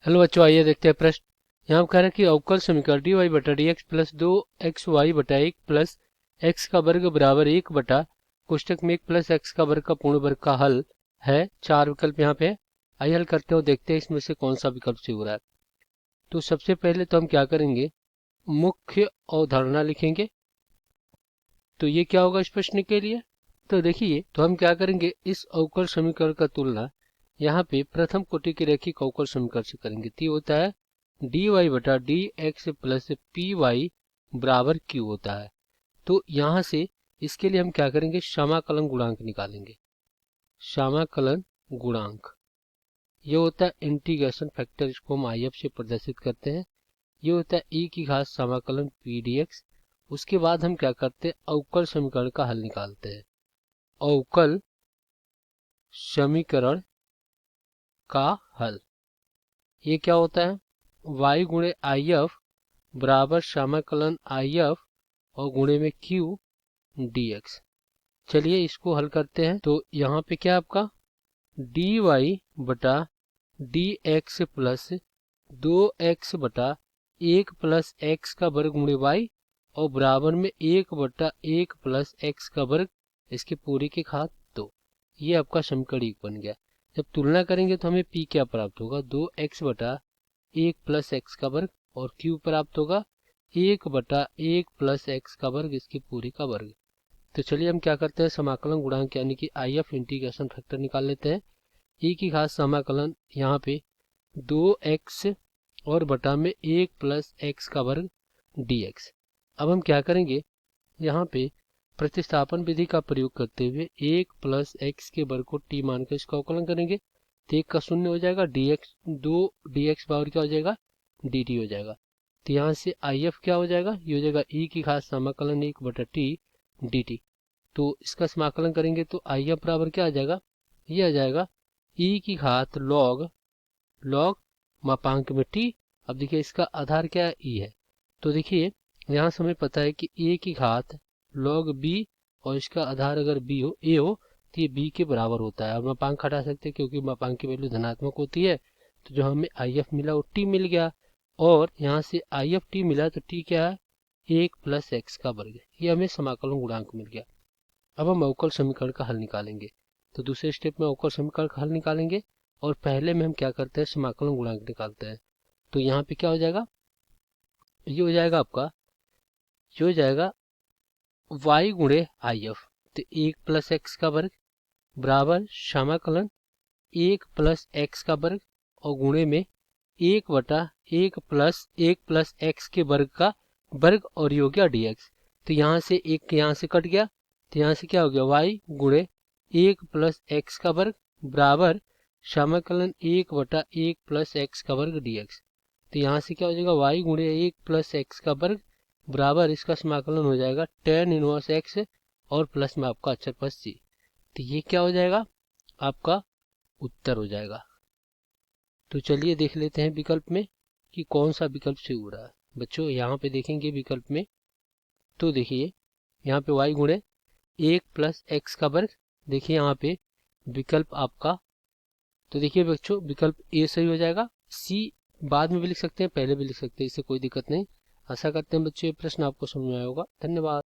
Hello बच्चों, आइए देखते हैं प्रश्न। यहाँ कह रहा है कि अवकल समीकरण डी वाई बटा डी एक्स प्लस 2xy बटा 1 प्लस एक्स का वर्ग बराबर 1 बटा कोष्टक में 1 प्लस एक्स का वर्ग का पूर्ण वर्ग का हल है। 4 विकल्प यहाँ पे है। आइए हल करते हैं और देखते हैं इसमें से कौन सा विकल्प सही हो रहा है। तो सबसे पहले तो हम क्या करेंगे, मुख्य अवधारणा लिखेंगे। तो ये क्या होगा इस प्रश्न के लिए, तो देखिए, तो हम क्या करेंगे, इस अवकल समीकरण का तुलना यहाँ पे प्रथम कोटि के रैखिक अवकल समीकरण से करेंगे। तो होता है डी वाई बटा D X plus P Y बराबर क्यू होता है। तो यहाँ से इसके लिए हम क्या करेंगे, समाकलन गुणांक निकालेंगे। समाकलन गुणांक ये होता है इंटीग्रेशन फैक्टर, इसको हम आई एफ से प्रदर्शित करते हैं। ये होता है e की घात समाकलन पी डी एक्स। उसके बाद हम क्या करते हैं, अवकल समीकरण का हल निकालते हैं। अवकल समीकरण का हल ये क्या होता है, y गुणे आई एफ बराबर समाकलन आई एफ और गुणे में q डी एक्स। चलिए इसको हल करते हैं। तो यहाँ पे क्या आपका डी वाई बटा डी एक्स प्लस 2x बटा 1 प्लस एक्स का वर्ग गुणे वाई और बराबर में 1 बटा 1 प्लस एक्स का वर्ग इसके पूरी के घात 2। ये आपका समीकरण 1 बन गया। जब तुलना करेंगे तो हमें p क्या प्राप्त होगा, 2x बटा 1 प्लस एक्स का वर्ग और q प्राप्त होगा 1 बटा 1 प्लस एक्स का वर्ग इसकी पूरी का वर्ग। तो चलिए हम क्या करते हैं, समाकलन गुणांक यानी कि आई एफ इंटीग्रेशन फैक्टर निकाल लेते हैं। e की घात समाकलन यहाँ पे 2x और बटा में 1 प्लस एक्स का वर्ग dx। अब हम क्या करेंगे, यहाँ पे प्रतिस्थापन विधि का प्रयोग करते हुए 1 प्लस एक्स के वर्ग को t मानकर इसका अवकलन करेंगे। तो 1 का शून्य हो जाएगा, dx 2 dx पावर क्या हो जाएगा, dt हो जाएगा। तो यहाँ से if क्या हो जाएगा, ये हो जाएगा e की घात समाकलन 1 बटा t dt। तो इसका समाकलन करेंगे तो if बराबर क्या आ जाएगा, ये आ जाएगा e की घात log मापांक में t। अब देखिए इसका आधार क्या है, e है। तो देखिए यहाँ से हमें पता है कि a की घात log b और इसका आधार अगर b हो, a हो, तो ये b के बराबर होता है। और मापांक हटा सकते हैं क्योंकि मापांक की वैल्यू धनात्मक होती है। तो जो हमें if मिला वो t मिल गया और यहाँ से if t मिला तो t क्या है, 1 प्लस एक्स का वर्ग। ये हमें समाकलन गुणांक मिल गया। अब हम अवकल समीकरण का हल निकालेंगे। तो दूसरे स्टेप में अवकल समीकरण का हल निकालेंगे और पहले में हम क्या करते हैं, समाकलन गुणांक निकालते हैं। तो यहाँ पे क्या हो जाएगा, ये हो जाएगा आपका, ये हो जाएगा y गुणे आई एफ। तो 1 प्लस एक्स का वर्ग बराबर समाकलन 1 प्लस एक्स का वर्ग और गुणे में 1 बटा 1 प्लस एक्स के वर्ग का वर्ग और ये हो गया dx। तो यहाँ से एक यहाँ से कट गया, तो यहाँ से क्या हो गया, y गुणे 1 प्लस एक्स का वर्ग बराबर समाकलन 1 बटा 1 प्लस एक्स का वर्ग dx। तो यहाँ से क्या हो जाएगा, y गुणे 1 प्लस एक्स का वर्ग बराबर इसका समाकलन हो जाएगा tan इनवर्स x और प्लस में आपका अक्षर पर c। तो ये क्या हो जाएगा, आपका उत्तर हो जाएगा। तो चलिए देख लेते हैं विकल्प में कि कौन सा विकल्प सही हो रहा है। बच्चों यहाँ पे देखेंगे विकल्प में, तो देखिए यहाँ पे y गुणे 1 प्लस एक्स का वर्ग, देखिए यहाँ पे विकल्प आपका, तो देखिए बच्चों विकल्प ए सही हो जाएगा। सी बाद में भी लिख सकते हैं, पहले भी लिख सकते हैं, इससे कोई दिक्कत नहीं। आशा करते हैं बच्चों ये प्रश्न आपको समझ में आया होगा। धन्यवाद।